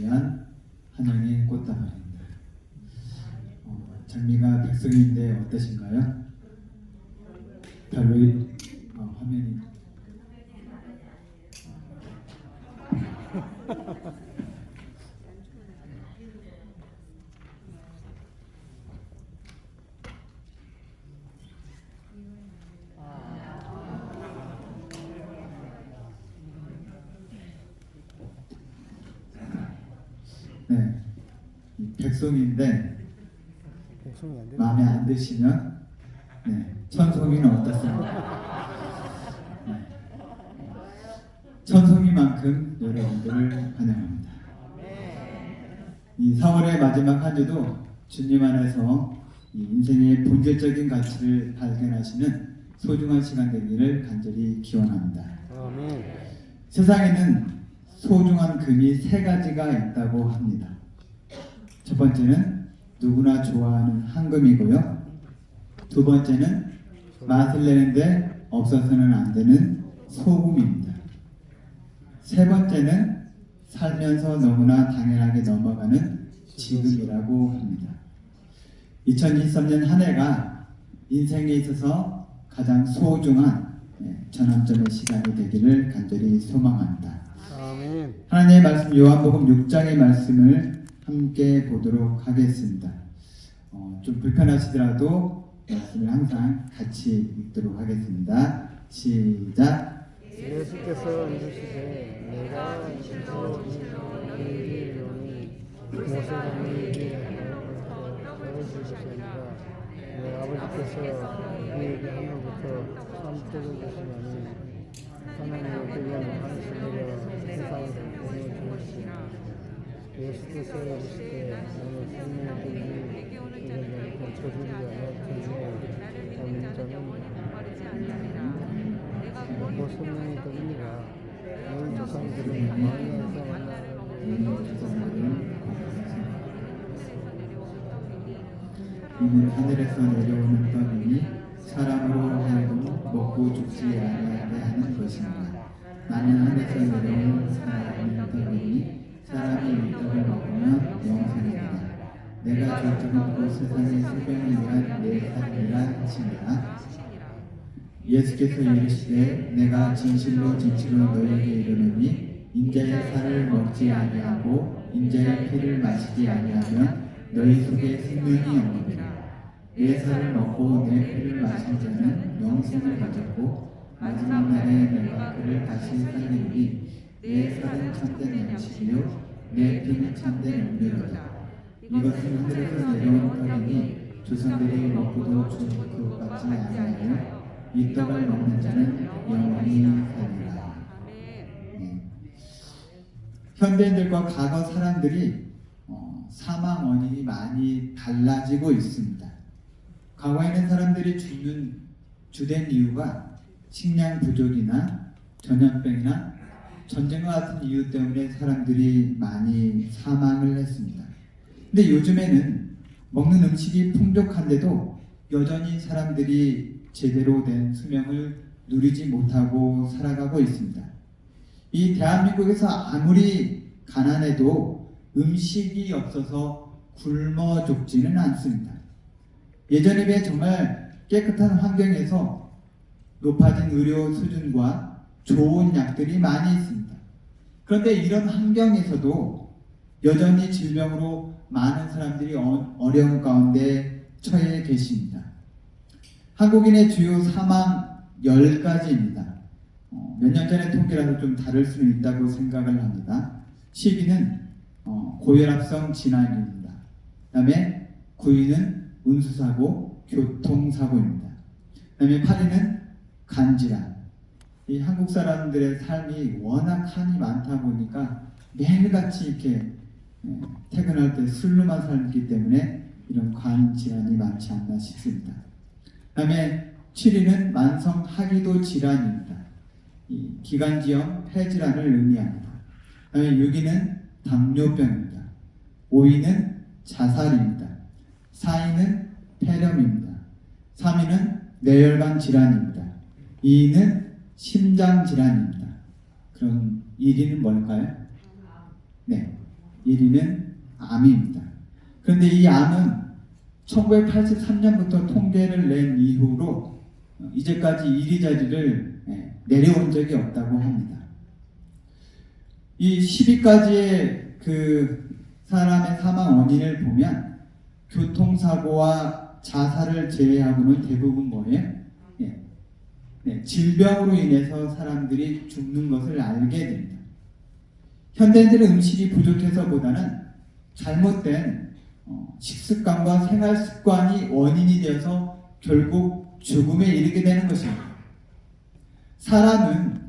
위한 한영의 꽃다발입니다. 장미가 백성인데 어떠신가요? 별로 화면이 네, 백송인데 마음에 안 드시면 천송이는 어떻습니까? 네. 천송이만큼 여러분들을 환영합니다. 이 4월의 마지막 한 주도 주님 안에서 이 인생의 본질적인 가치를 발견하시는 소중한 시간 되기를 간절히 기원합니다. 아멘. 세상에는 소중한 금이 세 가지가 있다고 합니다. 첫 번째는 누구나 좋아하는 황금이고요. 두 번째는 맛을 내는데 없어서는 안 되는 소금입니다. 세 번째는 살면서 너무나 당연하게 넘어가는 지금이라고 합니다. 2023년 한 해가 인생에 있어서 가장 소중한 전환점의 시간이 되기를 간절히 소망합니다. 아멘. 하나님의 말씀 요한복음 6장의 말씀을 함께 보도록 하겠습니다. 좀 불편하시더라도 말씀을 항상 같이 읽도록 하겠습니다. 시작. 예수께서 이르시되 내가 진실로 너희에게 이르노니 모세가 너희에게 너를 주셨으니까 내 아버지께서 너희에게 하늘부터 산뜻을 주시나니 하나님의 그리하는 하늘에서 내려 세상을 구원을 주시니라. 예수께서 이르시되 너는 생명의 길이 이르는 저주리 않았으니 없는 자는 곧 성령이 되니라. 너희 조상들은 광야에서 이는 하늘에서 내려오는 떡이니 사람으로 하여금 먹고 죽지 아니하게 하는 것입니다. 나는 하늘에서 내려오는 살아있는 떡이니 사람이 이 떡을 먹으면 영생이다. 내가 줄 떡은 세상의 생명을 위한 내 살이라 하시니라. 예수께서 이르시되 내가 진실로 너희에게 이르노니 인자의 살을 먹지 아니하고 인자의 피를 마시지 아니하면 너희 속에 생명이 없느니라. 내 살을 먹고 내 피를 마신 자는 영생을 가졌고 마지막 날에 내가 그를 다시 살리니 내 살은 참된 양식이요 내 피는 참된 음료로다. 이것은 하늘에서 내려온 떡이니 조상들이 먹고도 죽을 것 같지 아니하여 이 떡을 먹는 자는 영원히 살리라. 현대인들과 과거 사람들이 사망 원인이 많이 달라지고 있습니다. 과거에는 사람들이 죽는 주된 이유가 식량 부족이나 전염병이나 전쟁과 같은 이유 때문에 사람들이 많이 사망을 했습니다. 근데 요즘에는 먹는 음식이 풍족한데도 여전히 사람들이 제대로 된 수명을 누리지 못하고 살아가고 있습니다. 이 대한민국에서 아무리 가난해도 음식이 없어서 굶어 죽지는 않습니다. 예전에 비해 정말 깨끗한 환경에서 높아진 의료 수준과 좋은 약들이 많이 있습니다. 그런데 이런 환경에서도 여전히 질병으로 많은 사람들이 어려운 가운데 처해 계십니다. 한국인의 주요 사망 10가지입니다. 몇 년 전의 통계라도 좀 다를 수는 있다고 생각을 합니다. 10위는 고혈압성 질환입니다. 그 다음에 9위는 운수사고, 교통사고입니다. 그 다음에 8위는 간질환. 이 한국 사람들의 삶이 워낙 한이 많다 보니까 매일같이 이렇게 퇴근할 때 술로만 살기 때문에 이런 간 질환이 많지 않나 싶습니다. 그 다음에 7위는 만성 하기도 질환입니다. 이 기관지염, 폐질환을 의미합니다. 그 다음에 6위는 당뇨병입니다. 5위는 자살입니다. 4위는 폐렴입니다. 3위는 뇌혈관 질환입니다. 2위는 심장 질환입니다. 그럼 1위는 뭘까요? 네, 1위는 암입니다. 그런데 이 암은 1983년부터 통계를 낸 이후로 이제까지 1위 자리를 내려온 적이 없다고 합니다. 이 10위까지의 그 사람의 사망 원인을 보면 교통사고와 자살을 제외하고는 대부분 뭐예요? 질병으로 인해서 사람들이 죽는 것을 알게 됩니다. 현대인들은 음식이 부족해서보다는 잘못된 식습관과 생활습관이 원인이 되어서 결국 죽음에 이르게 되는 것입니다. 사람은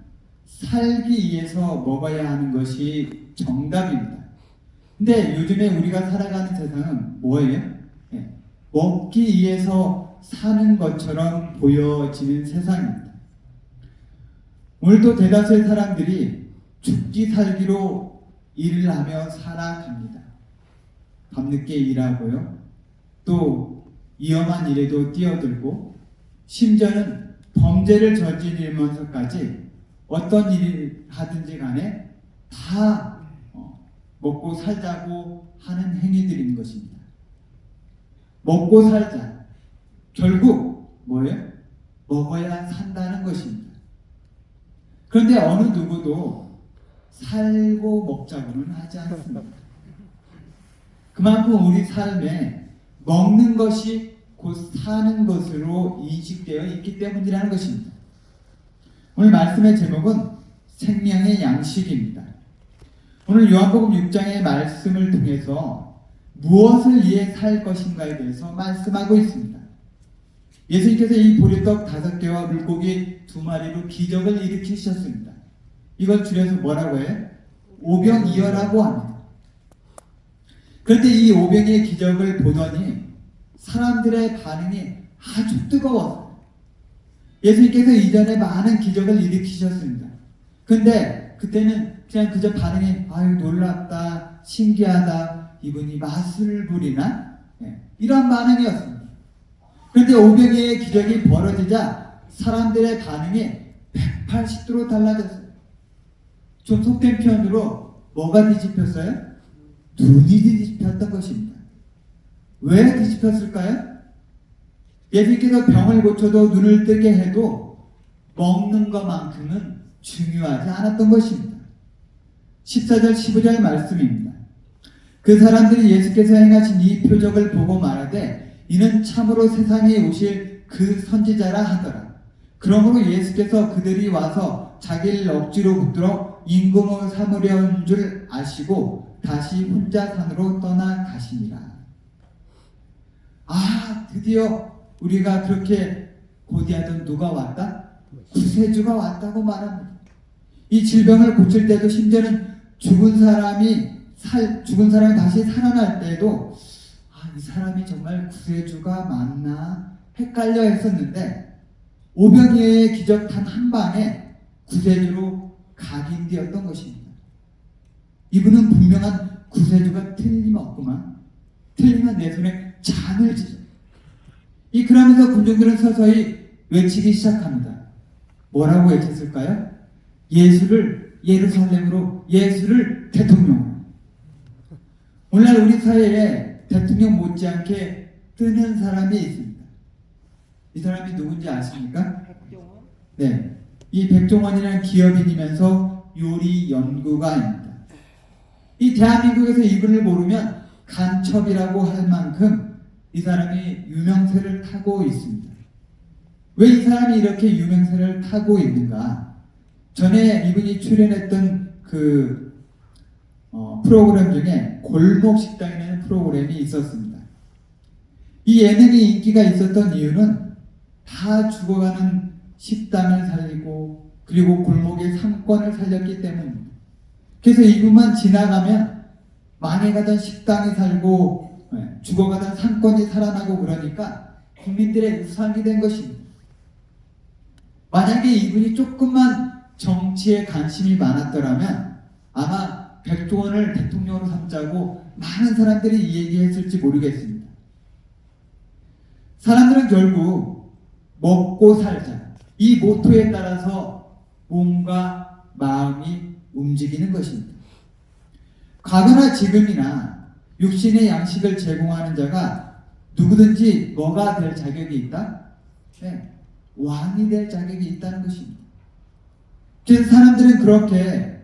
살기 위해서 먹어야 하는 것이 정답입니다. 근데 요즘에 우리가 살아가는 세상은 뭐예요? 먹기 위해서 사는 것처럼 보여지는 세상입니다. 오늘도 대다수의 사람들이 죽기 살기로 일을 하며 살아갑니다. 밤늦게 일하고요. 또 위험한 일에도 뛰어들고 심지어는 범죄를 저지르면서까지 어떤 일을 하든지 간에 다 먹고 살자고 하는 행위들인 것입니다. 먹고 살자. 결국 뭐예요? 먹어야 산다는 것입니다. 그런데 어느 누구도 살고 먹자고는 하지 않습니다. 그만큼 우리 삶에 먹는 것이 곧 사는 것으로 인식되어 있기 때문이라는 것입니다. 오늘 말씀의 제목은 생명의 양식입니다. 오늘 요한복음 6장의 말씀을 통해서 무엇을 위해 살 것인가에 대해서 말씀하고 있습니다. 예수님께서 이 보리떡 5개와 물고기 2마리로 기적을 일으키셨습니다. 이걸 줄여서 뭐라고 해요? 오병이어라고 합니다. 그런데 이 오병이의 기적을 보더니 사람들의 반응이 아주 뜨거웠어요. 예수님께서 이전에 많은 기적을 일으키셨습니다. 근데 그때는 그냥 그저 반응이 아유 놀랍다, 신기하다, 이분이 마술을 부리나? 이런 반응이었습니다. 그런데 오병이의 기적이 벌어지자 사람들의 반응이 180도로 달라졌어요. 좀 속된 표현으로 뭐가 뒤집혔어요? 눈이 뒤집혔던 것입니다. 왜 뒤집혔을까요? 예수님께서 병을 고쳐도 눈을 뜨게 해도 먹는 것만큼은 중요하지 않았던 것입니다. 14절 15절 말씀입니다. 그 사람들이 예수께서 행하신 이 표적을 보고 말하되 이는 참으로 세상에 오실 그 선지자라 하더라. 그러므로 예수께서 그들이 와서 자기를 억지로 붙들어 임금을 삼으려는 줄 아시고 다시 혼자 산으로 떠나가시니라. 아, 드디어 우리가 그렇게 고대하던 누가 왔다? 구세주가 왔다고 말합니다. 이 질병을 고칠 때도 심지어는 죽은 사람이 다시 살아날 때도 이 사람이 정말 구세주가 맞나 헷갈려 했었는데 오병이어의 기적 단 한 방에 구세주로 각인되었던 것입니다. 이분은 분명한 구세주가 틀림없구만. 틀리면 내 손에 장을 지죠. 그러면서 군중들은 서서히 외치기 시작합니다. 뭐라고 외쳤을까요? 예수를 예루살렘으로, 예수를 대통령으로. 오늘날 우리 사회에 대통령 못지않게 뜨는 사람이 있습니다. 이 사람이 누군지 아십니까? 백종원? 네, 이 백종원이라는 기업인이면서 요리 연구가입니다. 이 대한민국에서 이분을 모르면 간첩이라고 할 만큼 이 사람이 유명세를 타고 있습니다. 왜 이 사람이 이렇게 유명세를 타고 있는가? 전에 이분이 출연했던 프로그램 중에 골목식당이라는 프로그램이 있었습니다. 이 예능이 인기가 있었던 이유는 다 죽어가는 식당을 살리고 그리고 골목의 상권을 살렸기 때문입니다. 그래서 이분만 지나가면 망해가던 식당이 살고 죽어가던 상권이 살아나고 그러니까 국민들의 우상이 된 것입니다. 만약에 이분이 조금만 정치에 관심이 많았더라면 아마 백종원을 대통령으로 삼자고 많은 사람들이 이 얘기했을지 모르겠습니다. 사람들은 결국 먹고 살자 이 모토에 따라서 몸과 마음이 움직이는 것입니다. 과거나 지금이나 육신의 양식을 제공하는 자가 누구든지 뭐가 될 자격이 있다? 네, 왕이 될 자격이 있다는 것입니다. 그래서 사람들은 그렇게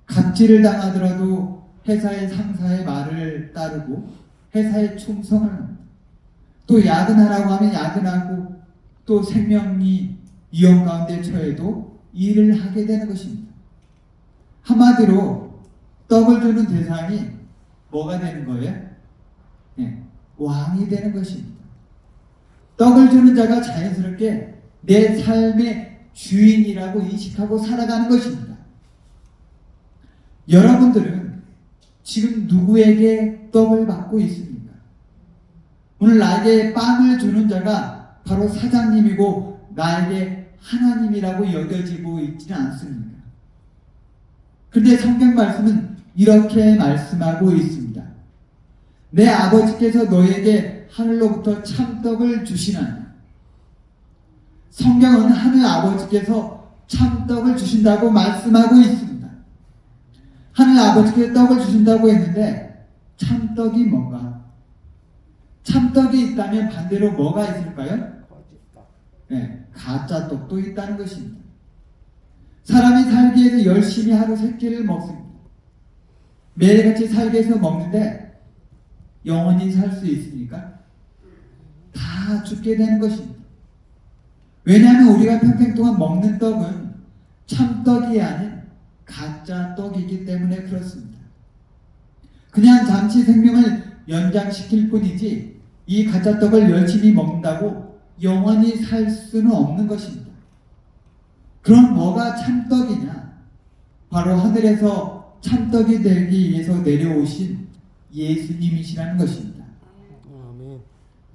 갑질을 당하더라도 회사의 상사의 말을 따르고 회사에 충성을 합니다. 또 야근하라고 하면 야근하고 또 생명이 위험 가운데 처해도 일을 하게 되는 것입니다. 한마디로 떡을 주는 대상이 뭐가 되는 거예요? 네, 왕이 되는 것입니다. 떡을 주는 자가 자연스럽게 내 삶의 주인이라고 인식하고 살아가는 것입니다. 여러분들은 지금 누구에게 떡을 받고 있습니까? 오늘 나에게 빵을 주는 자가 바로 사장님이고 나에게 하나님이라고 여겨지고 있지는 않습니까? 그런데 성경 말씀은 이렇게 말씀하고 있습니다. 내 아버지께서 너에게 하늘로부터 참떡을 주시나니. 성경은 하늘 아버지께서 참떡을 주신다고 말씀하고 있습니다. 하늘 아버지께서 떡을 주신다고 했는데 참떡이 뭔가? 참떡이 있다면 반대로 뭐가 있을까요? 네, 가짜 떡도 있다는 것입니다. 사람이 살기 위해서 열심히 하루 세 끼를 먹습니다. 매일같이 살기 위해서 먹는데 영원히 살 수 있습니까? 다 죽게 되는 것입니다. 왜냐하면 우리가 평생 동안 먹는 떡은 참떡이 아닌 가짜 떡이기 때문에 그렇습니다. 그냥 잠시 생명을 연장시킬 뿐이지 이 가짜 떡을 열심히 먹는다고 영원히 살 수는 없는 것입니다. 그럼 뭐가 참떡이냐? 바로 하늘에서 참떡이 되기 위해서 내려오신 예수님이시라는 것입니다.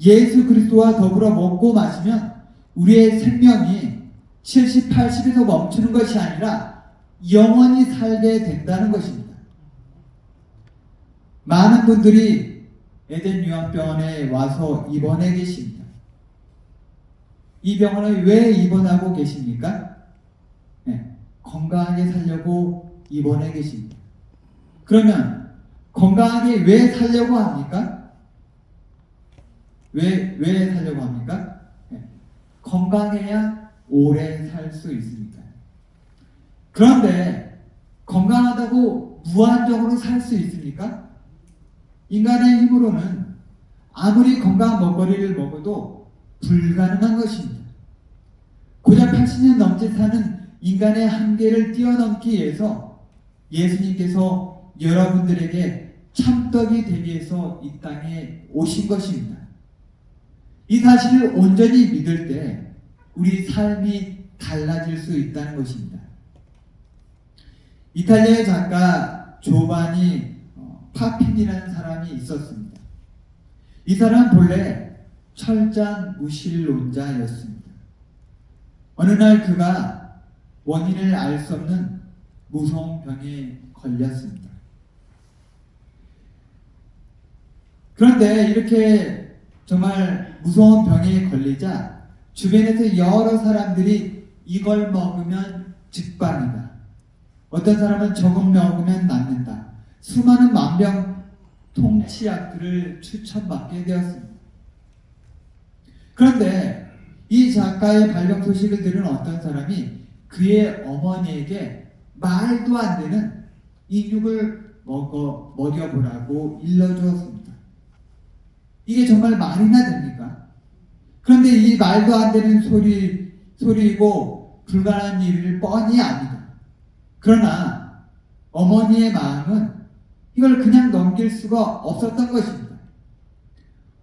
예수 그리스도와 더불어 먹고 마시면 우리의 생명이 70, 80에서 멈추는 것이 아니라 영원히 살게 된다는 것입니다. 많은 분들이 에덴 요양병원에 와서 입원해 계십니다. 이 병원에 왜 입원하고 계십니까? 네, 건강하게 살려고 입원해 계십니다. 그러면 건강하게 왜 살려고 합니까? 왜 살려고 합니까? 네, 건강해야 오래 살 수 있으니까. 그런데 건강하다고 무한적으로 살 수 있습니까? 인간의 힘으로는 아무리 건강한 먹거리를 먹어도 불가능한 것입니다. 고작 80년 넘게 사는 인간의 한계를 뛰어넘기 위해서 예수님께서 여러분들에게 참떡이 되기 위해서 이 땅에 오신 것입니다. 이 사실을 온전히 믿을 때 우리 삶이 달라질 수 있다는 것입니다. 이탈리아의 작가 조바니 파핀이라는 사람이 있었습니다. 이 사람은 본래 철장 무신론자였습니다. 어느 날 그가 원인을 알 수 없는 무서운 병에 걸렸습니다. 그런데 이렇게 정말 무서운 병에 걸리자 주변에서 여러 사람들이 이걸 먹으면 직방이다. 어떤 사람은 저것 먹으면 낫는다. 수많은 만병통치약들을 추천받게 되었습니다. 그런데 이 작가의 발병 소식을 들은 어떤 사람이 그의 어머니에게 말도 안 되는 인육을 먹여보라고 일러주었습니다. 이게 정말 말이나 됩니까? 그런데 이 말도 안 되는 소리이고 불가능한 일을 뻔히 압니다. 그러나 어머니의 마음은 이걸 그냥 넘길 수가 없었던 것입니다.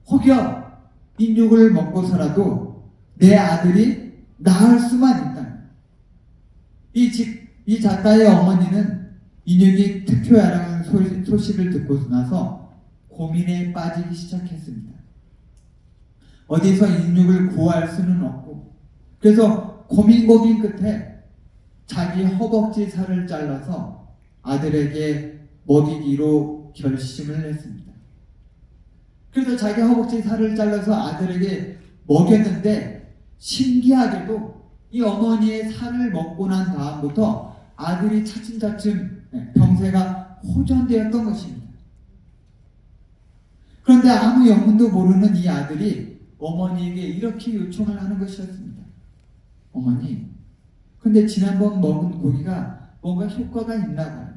혹여 인육을 먹고서라도 내 아들이 나을 수만 있다. 이 작가의 어머니는 인육이 특효야라는 소식을 듣고 나서 고민에 빠지기 시작했습니다. 어디서 인육을 구할 수는 없고, 그래서 고민 끝에 자기 허벅지 살을 잘라서 아들에게 먹이기로 결심을 했습니다. 그래서 자기 허벅지 살을 잘라서 아들에게 먹였는데 신기하게도 이 어머니의 살을 먹고 난 다음부터 아들이 차츰차츰 병세가 호전되었던 것입니다. 그런데 아무 영문도 모르는 이 아들이 어머니에게 이렇게 요청을 하는 것이었습니다. 어머니, 근데 지난번 먹은 고기가 뭔가 효과가 있나 봐요.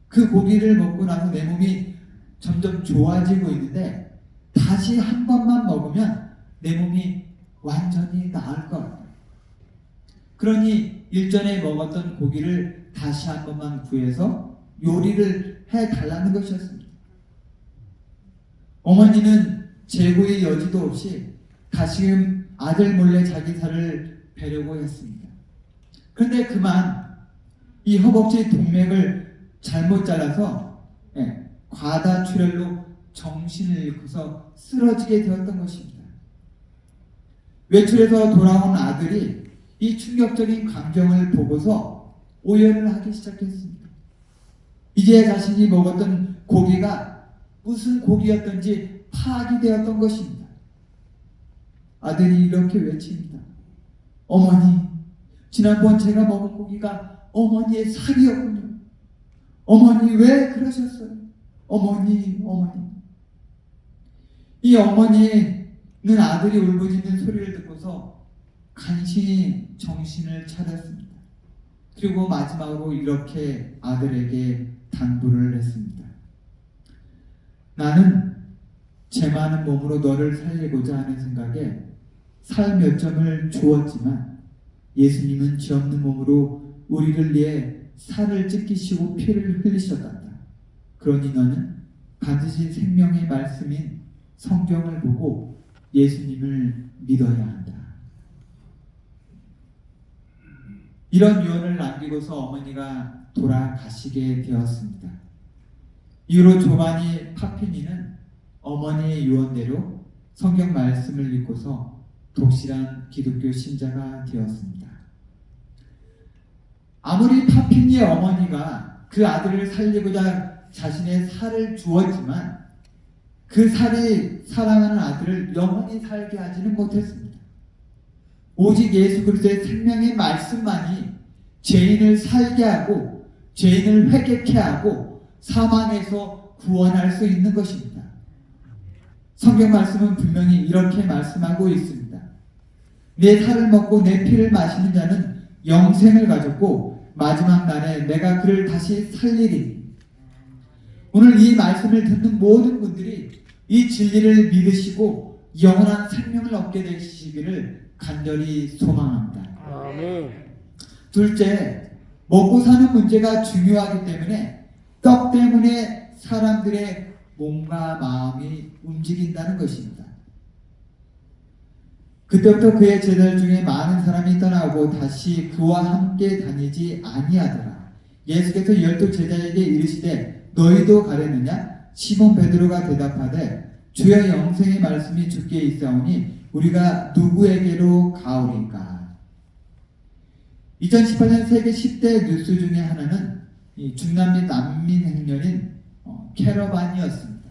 그 고기를 먹고 나서 내 몸이 점점 좋아지고 있는데 다시 한 번만 먹으면 내 몸이 완전히 나을 것 같아요. 그러니 일전에 먹었던 고기를 다시 한 번만 구해서 요리를 해달라는 것이었습니다. 어머니는 재고의 여지도 없이 다시금 아들 몰래 자기 살을 베려고 했습니다. 그런데 그만 이 허벅지 동맥을 잘못 잘라서 과다출혈로 정신을 잃고서 쓰러지게 되었던 것입니다. 외출해서 돌아온 아들이 이 충격적인 광경을 보고서 오열을 하기 시작했습니다. 이제 자신이 먹었던 고기가 무슨 고기였던지 파악이 되었던 것입니다. 아들이 이렇게 외칩니다. 어머니, 지난번 제가 먹은 고기가 어머니의 살이었군요. 어머니 왜 그러셨어요? 어머니. 이 어머니는 아들이 울부짖는 소리를 듣고서 간신히 정신을 차렸습니다. 그리고 마지막으로 이렇게 아들에게 당부를 했습니다. 나는 제 많은 몸으로 너를 살리고자 하는 생각에 살 몇 점을 주었지만 예수님은 지 없는 몸으로 우리를 위해 살을 찢기시고 피를 흘리셨단다. 그러니 너는 반드시 생명의 말씀인 성경을 보고 예수님을 믿어야 한다. 이런 유언을 남기고서 어머니가 돌아가시게 되었습니다. 이후로 조바니 파피니는 어머니의 유언대로 성경 말씀을 읽고서 독실한 기독교 신자가 되었습니다. 아무리 파피니의 어머니가 그 아들을 살리고자 자신의 살을 주었지만 그 살이 사랑하는 아들을 영원히 살게 하지는 못했습니다. 오직 예수 그리스도의 생명의 말씀만이 죄인을 살게 하고 죄인을 회개케 하고 사망에서 구원할 수 있는 것입니다. 성경 말씀은 분명히 이렇게 말씀하고 있습니다. 내 살을 먹고 내 피를 마시는 자는 영생을 가졌고 마지막 날에 내가 그를 다시 살리리니. 오늘 이 말씀을 듣는 모든 분들이 이 진리를 믿으시고 영원한 생명을 얻게 되시기를 간절히 소망합니다. 아멘. 둘째, 먹고 사는 문제가 중요하기 때문에 떡 때문에 사람들의 몸과 마음이 움직인다는 것입니다. 그때부터 그의 제자들 중에 많은 사람이 떠나고 다시 그와 함께 다니지 아니하더라. 예수께서 12 제자에게 이르시되 너희도 가려느냐? 시몬 베드로가 대답하되 주의 영생의 말씀이 주께 있사오니 우리가 누구에게로 가오리까? 2018년 세계 10대 뉴스 중에 하나는 이 중남미 난민 행렬인 캐러반이었습니다.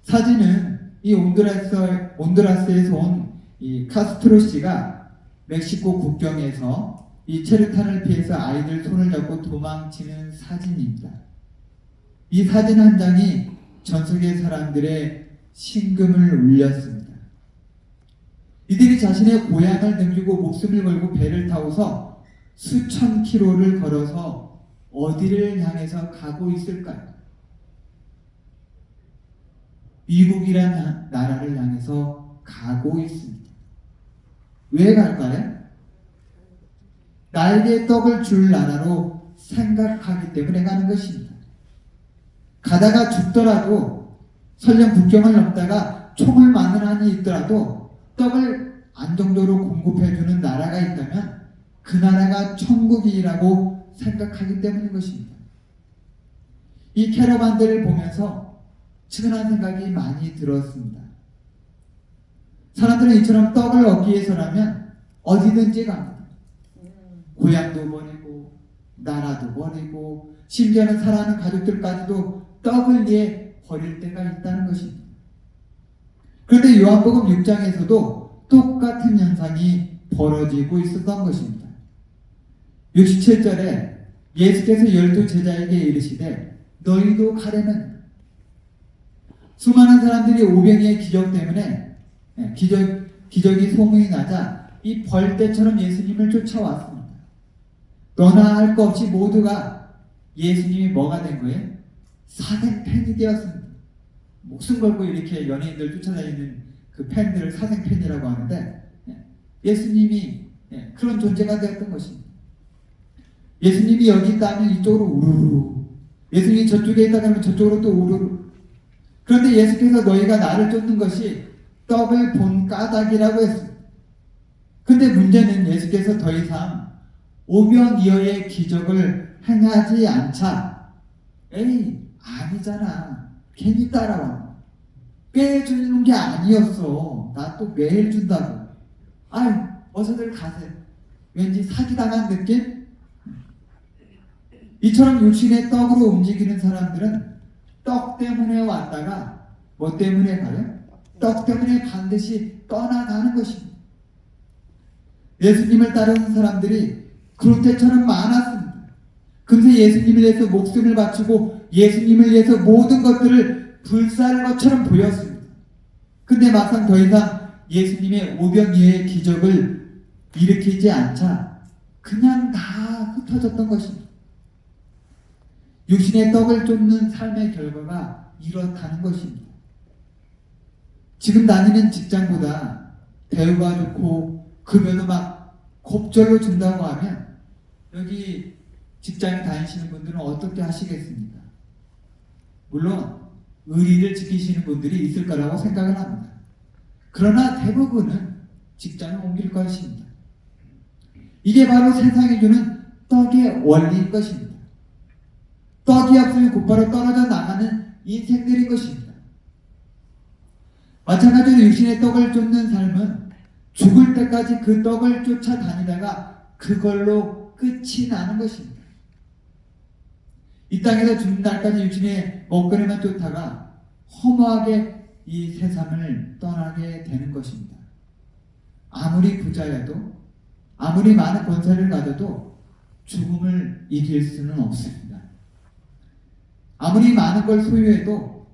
사진은 이 온두라스에서 온 이 카스트로 씨가 멕시코 국경에서 이 체류탄을 피해서 아이들 손을 잡고 도망치는 사진입니다. 이 사진 한 장이 전 세계 사람들의 심금을 울렸습니다. 이들이 자신의 고향을 남기고 목숨을 걸고 배를 타고서 수천 킬로를 걸어서 어디를 향해서 가고 있을까요? 미국이란 나라를 향해서 가고 있습니다. 왜 갈까요? 나에게 떡을 줄 나라로 생각하기 때문에 가는 것입니다. 가다가 죽더라도 설령 국경을 넘다가 총을 맞는 한이 있더라도 떡을 안정적으로 공급해주는 나라가 있다면 그 나라가 천국이라고 생각하기 때문인 것입니다. 이 캐러반들을 보면서 측은한 생각이 많이 들었습니다. 사람들은 이처럼 떡을 얻기 위해서라면 어디든지 갑니다. 고향도 버리고 나라도 버리고 심지어는 사랑하는 가족들까지도 떡을 위해 버릴 때가 있다는 것입니다. 그런데 요한복음 6장에서도 똑같은 현상이 벌어지고 있었던 것입니다. 67절에 예수께서 12제자에게 이르시되 너희도 가려면 수많은 사람들이 오병이의 기적 때문에 기적이 소문이 나자 이 벌떼처럼 예수님을 쫓아왔습니다. 너나 할 것 없이 모두가 예수님이 뭐가 된 거예요? 사생팬이 되었습니다. 목숨 걸고 이렇게 연예인들 쫓아다니는 그 팬들을 사생팬이라고 하는데 예수님이 그런 존재가 되었던 것입니다. 예수님이 여기 있다 하면 이쪽으로 우르르, 예수님이 저쪽에 있다 하면 저쪽으로 또 우르르. 그런데 예수께서 너희가 나를 쫓는 것이 떡을 본 까닭이라고 했습니다. 근데 문제는 예수께서 더 이상 오병이어의 기적을 행하지 않자 에이 아니잖아, 괜히 따라와, 빼주는 게 아니었어, 나 또 매일 준다고, 아이 어서들 가세요. 왠지 사기당한 느낌? 이처럼 육신의 떡으로 움직이는 사람들은 떡 때문에 왔다가 뭐 때문에 가요? 떡 때문에 반드시 떠나가는 것입니다. 예수님을 따르는 사람들이 그롯데처럼 많았습니다. 금세 예수님을 위해서 목숨을 바치고 예수님을 위해서 모든 것들을 불사할 것처럼 보였습니다. 근데 막상 더 이상 예수님의 오병이어의 기적을 일으키지 않자 그냥 다 흩어졌던 것입니다. 육신의 떡을 쫓는 삶의 결과가 이렇다는 것입니다. 지금 다니는 직장보다 대우가 좋고 급여도 막 곱절로 준다고 하면 여기 직장에 다니시는 분들은 어떻게 하시겠습니까? 물론 의리를 지키시는 분들이 있을 거라고 생각을 합니다. 그러나 대부분은 직장을 옮길 것입니다. 이게 바로 세상이 주는 떡의 원리인 것입니다. 떡이 없으면 곧바로 떨어져 나가는 인생들인 것입니다. 마찬가지로 육신의 떡을 쫓는 삶은 죽을 때까지 그 떡을 쫓아다니다가 그걸로 끝이 나는 것입니다. 이 땅에서 죽는 날까지 육신의 먹거리만 쫓다가 허무하게 이 세상을 떠나게 되는 것입니다. 아무리 부자여도 아무리 많은 권세를 가져도 죽음을 이길 수는 없습니다. 아무리 많은 걸 소유해도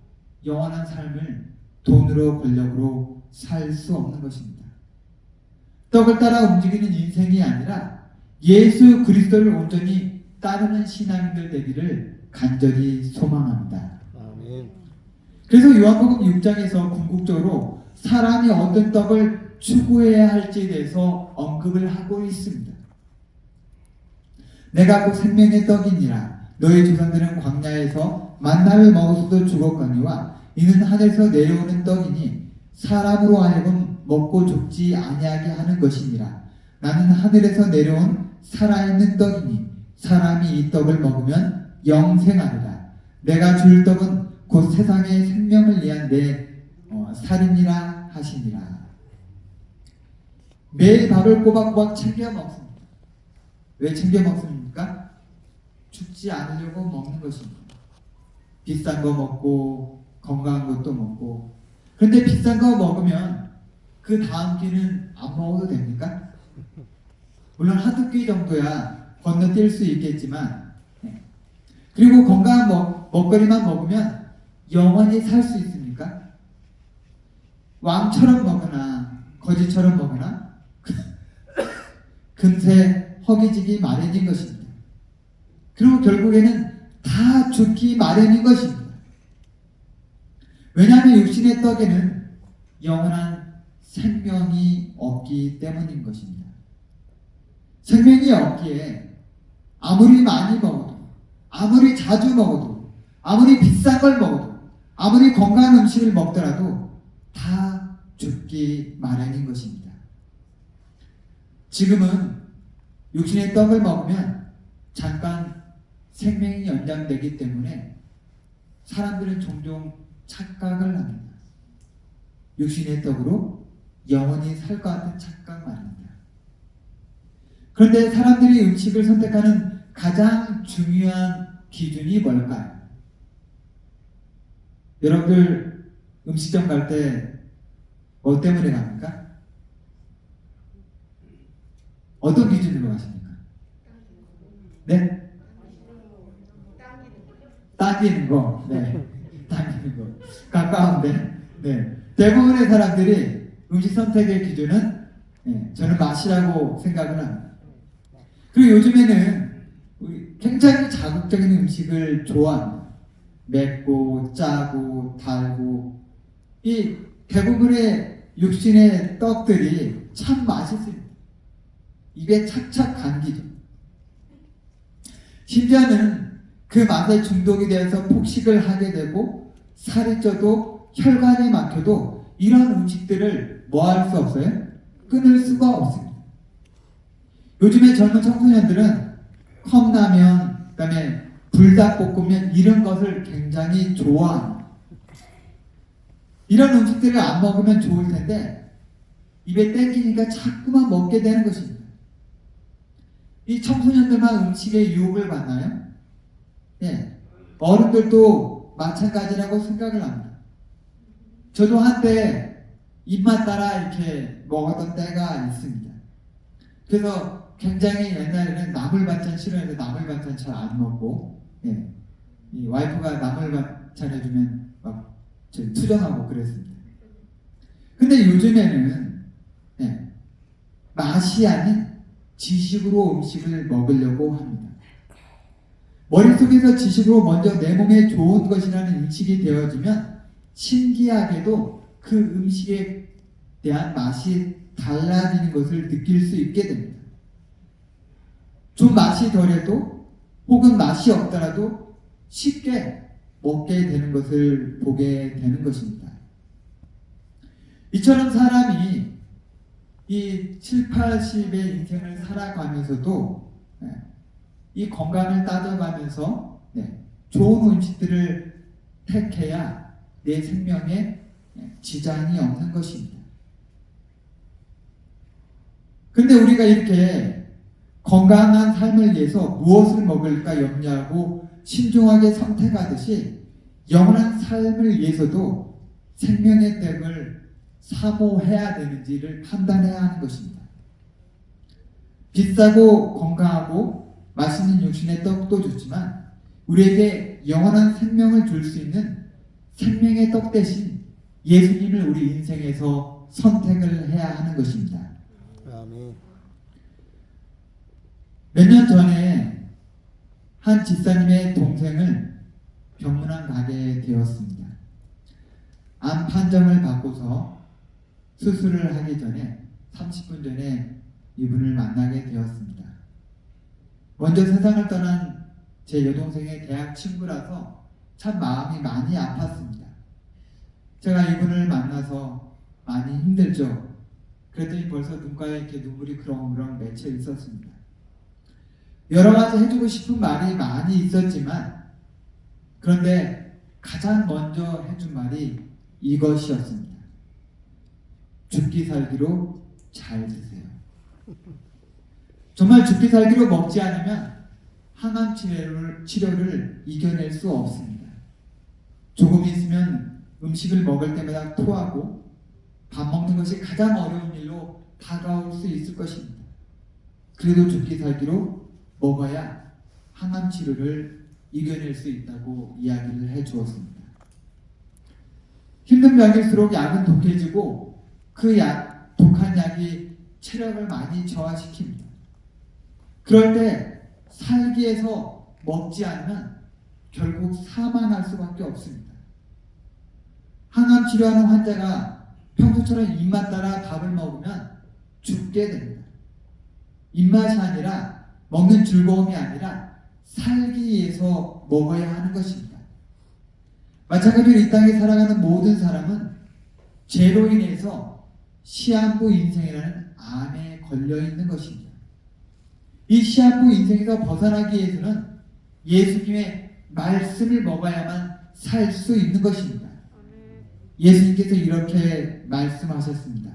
영원한 삶을 돈으로 권력으로 살 수 없는 것입니다. 떡을 따라 움직이는 인생이 아니라 예수 그리스도를 온전히 따르는 신앙인들 되기를 간절히 소망합니다. 아멘. 그래서 요한복음 6장에서 궁극적으로 사람이 어떤 떡을 추구해야 할지에 대해서 언급을 하고 있습니다. 내가 곧 생명의 떡이니라. 너희 조상들은 광야에서 만나를 먹어서도 죽었거니와 이는 하늘에서 내려오는 떡이니 사람으로 하여금 먹고 죽지 아니하게 하는 것이니라. 나는 하늘에서 내려온 살아있는 떡이니 사람이 이 떡을 먹으면 영생하리라. 내가 줄 떡은 곧 세상의 생명을 위한 내 살이니라 하시니라. 매일 밥을 꼬박꼬박 챙겨 먹습니다. 왜 챙겨 먹습니까? 죽지 않으려고 먹는 것입니다. 비싼 거 먹고 건강한 것도 먹고. 그런데 비싼 거 먹으면 그 다음 끼는 안 먹어도 됩니까? 물론 한두 끼 정도야 건너뛸 수 있겠지만, 그리고 건강한 먹거리만 먹으면 영원히 살 수 있습니까? 왕처럼 먹으나 거지처럼 먹으나 금세 허기지기 마련인 것입니다. 그리고 결국에는 다 죽기 마련인 것입니다. 왜냐하면 육신의 떡에는 영원한 생명이 없기 때문인 것입니다. 생명이 없기에 아무리 많이 먹어도, 아무리 자주 먹어도, 아무리 비싼 걸 먹어도, 아무리 건강한 음식을 먹더라도 다 죽기 마련인 것입니다. 지금은 육신의 떡을 먹으면 잠깐 생명이 연장되기 때문에 사람들은 종종 착각을 합니다. 육신의 떡으로 영원히 살 것 같은 착각 말입니다. 그런데 사람들이 음식을 선택하는 가장 중요한 기준이 뭘까요? 여러분들 음식점 갈 때 뭐 때문에 갑니까? 어떤 기준으로 가십니까? 네? 당기는 거, 네, 당기는 거 가까운데, 네, 대부분의 사람들이 음식 선택의 기준은 저는 맛이라고 생각을 합니다. 그리고 요즘에는 굉장히 자극적인 음식을 좋아합니다. 맵고 짜고 달고 이 대부분의 육신의 떡들이 참 맛있습니다. 입에 착착 감기죠. 심지어는 그 맛에 중독이 되어서 폭식을 하게 되고 살이 쪄도 혈관이 막혀도 이런 음식들을 뭐 할 수 없어요? 끊을 수가 없습니다. 요즘에 젊은 청소년들은 컵라면, 그다음에 불닭볶음면 이런 것을 굉장히 좋아합니다. 이런 음식들을 안 먹으면 좋을 텐데 입에 땡기니까 자꾸만 먹게 되는 것입니다. 이 청소년들만 음식에 유혹을 받나요? 예, 어른들도 마찬가지라고 생각을 합니다. 저도 한때 입맛 따라 이렇게 먹었던 때가 있습니다. 그래서 굉장히 옛날에는 나물 반찬 싫어해서 나물 반찬 잘 안 먹고, 예, 이 와이프가 나물 반찬 해주면 막 투정하고 그랬습니다. 근데 요즘에는 맛이 아닌 지식으로 음식을 먹으려고 합니다. 머릿속에서 지식으로 먼저 내 몸에 좋은 것이라는 인식이 되어지면 신기하게도 그 음식에 대한 맛이 달라지는 것을 느낄 수 있게 됩니다. 좀 맛이 덜해도 혹은 맛이 없더라도 쉽게 먹게 되는 것을 보게 되는 것입니다. 이처럼 사람이 이 7, 80의 인생을 살아가면서도 이 건강을 따져가면서 좋은 음식들을 택해야 내 생명에 지장이 없는 것입니다. 근데 우리가 이렇게 건강한 삶을 위해서 무엇을 먹을까 염려하고 신중하게 선택하듯이 영원한 삶을 위해서도 생명의 덕을 사모해야 되는지를 판단해야 하는 것입니다. 비싸고 건강하고 맛있는 육신의 떡도 좋지만 우리에게 영원한 생명을 줄 수 있는 생명의 떡 대신 예수님을 우리 인생에서 선택을 해야 하는 것입니다. 아멘. 몇 년 전에 한 집사님의 동생을 병문안 가게 되었습니다. 암 판정을 받고서 수술을 하기 전에 30분 전에 이분을 만나게 되었습니다. 먼저 세상을 떠난 제 여동생의 대학 친구라서 참 마음이 많이 아팠습니다. 제가 이분을 만나서 많이 힘들죠. 그랬더니 벌써 눈가에 이렇게 눈물이 그렁그렁 맺혀 있었습니다. 여러 가지 해주고 싶은 말이 많이 있었지만 그런데 가장 먼저 해준 말이 이것이었습니다. 죽기 살기로 잘 드세요. 정말 죽기 살기로 먹지 않으면 항암 치료를 이겨낼 수 없습니다. 조금 있으면 음식을 먹을 때마다 토하고 밥 먹는 것이 가장 어려운 일로 다가올 수 있을 것입니다. 그래도 죽기 살기로 먹어야 항암 치료를 이겨낼 수 있다고 이야기를 해 주었습니다. 힘든 병일수록 약은 독해지고 그 독한 약이 체력을 많이 저하시킵니다. 그럴 때 살기 위해서 먹지 않으면 결국 사망할 수밖에 없습니다. 항암 치료하는 환자가 평소처럼 입맛 따라 밥을 먹으면 죽게 됩니다. 입맛이 아니라 먹는 즐거움이 아니라 살기 위해서 먹어야 하는 것입니다. 마찬가지로 이 땅에 살아가는 모든 사람은 죄로 인해서 시한부 인생이라는 암에 걸려 있는 것입니다. 이 시한부 인생에서 벗어나기 위해서는 예수님의 말씀을 먹어야만 살 수 있는 것입니다. 예수님께서 이렇게 말씀하셨습니다.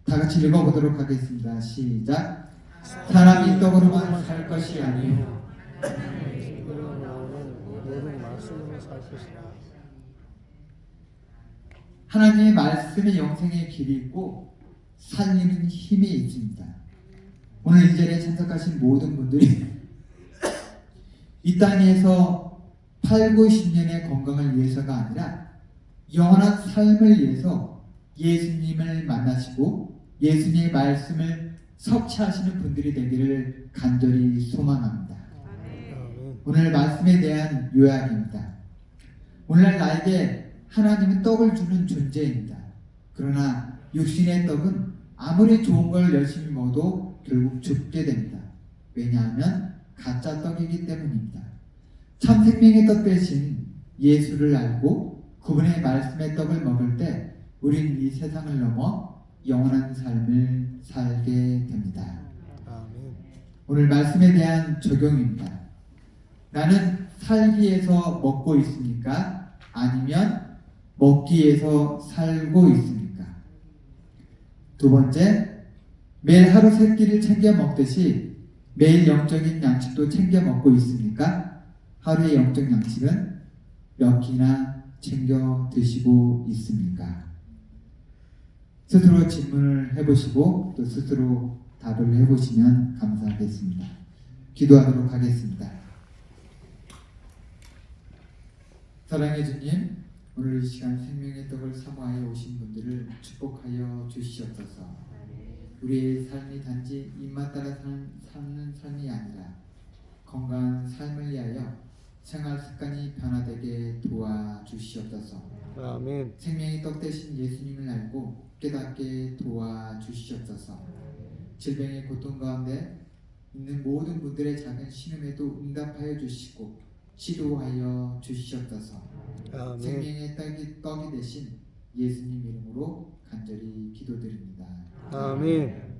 다 같이 읽어보도록 하겠습니다. 시작. 사람이 떡으로만 살 것이 아니요 모든 말씀으로 살 것이다. 하나님의 말씀에 영생의 길이 있고 살리는 힘이 있습니다. 오늘 이 자리에 참석하신 모든 분들이 이 땅에서 살고 싶년의 건강을 위해서가 아니라 영원한 삶을 위해서 예수님을 만나시고 예수님의 말씀을 섭취하시는 분들이 되기를 간절히 소망합니다. 아멘. 오늘 말씀에 대한 요약입니다. 오늘날 나에게 하나님은 떡을 주는 존재입니다. 그러나 육신의 떡은 아무리 좋은 걸 열심히 먹어도 결국 죽게 됩니다. 왜냐하면 가짜 떡이기 때문입니다. 참 생명의 떡 대신 예수를 알고 그분의 말씀의 떡을 먹을 때 우리는 이 세상을 넘어 영원한 삶을 살게 됩니다. 아멘. 오늘 말씀에 대한 적용입니다. 나는 살기 위해서 먹고 있습니까? 아니면 먹기 위해서 살고 있습니까? 두 번째, 매일 하루 세 끼를 챙겨 먹듯이 매일 영적인 양식도 챙겨 먹고 있습니까? 하루의 영적 양식은 몇 끼나 챙겨 드시고 있습니까? 스스로 질문을 해보시고 또 스스로 답을 해보시면 감사하겠습니다. 기도하도록 하겠습니다. 사랑의 주님, 오늘 이 시간 생명의 떡을 사모하여 오신 분들을 축복하여 주시옵소서. 우리의 삶이 단지 입맛 따라 사는 삶이 아니라 건강한 삶을 위하여 생활 습관이 변화되게 도와주시옵소서. 아멘. 생명의 떡 대신 예수님을 알고 깨닫게 도와주시옵소서. 질병의 고통 가운데 있는 모든 분들의 작은 신음에도 응답하여 주시고 치료하여 주시옵소서. 아멘. 생명의 떡이 대신 예수님 이름으로 간절히 기도드립니다. 아멘.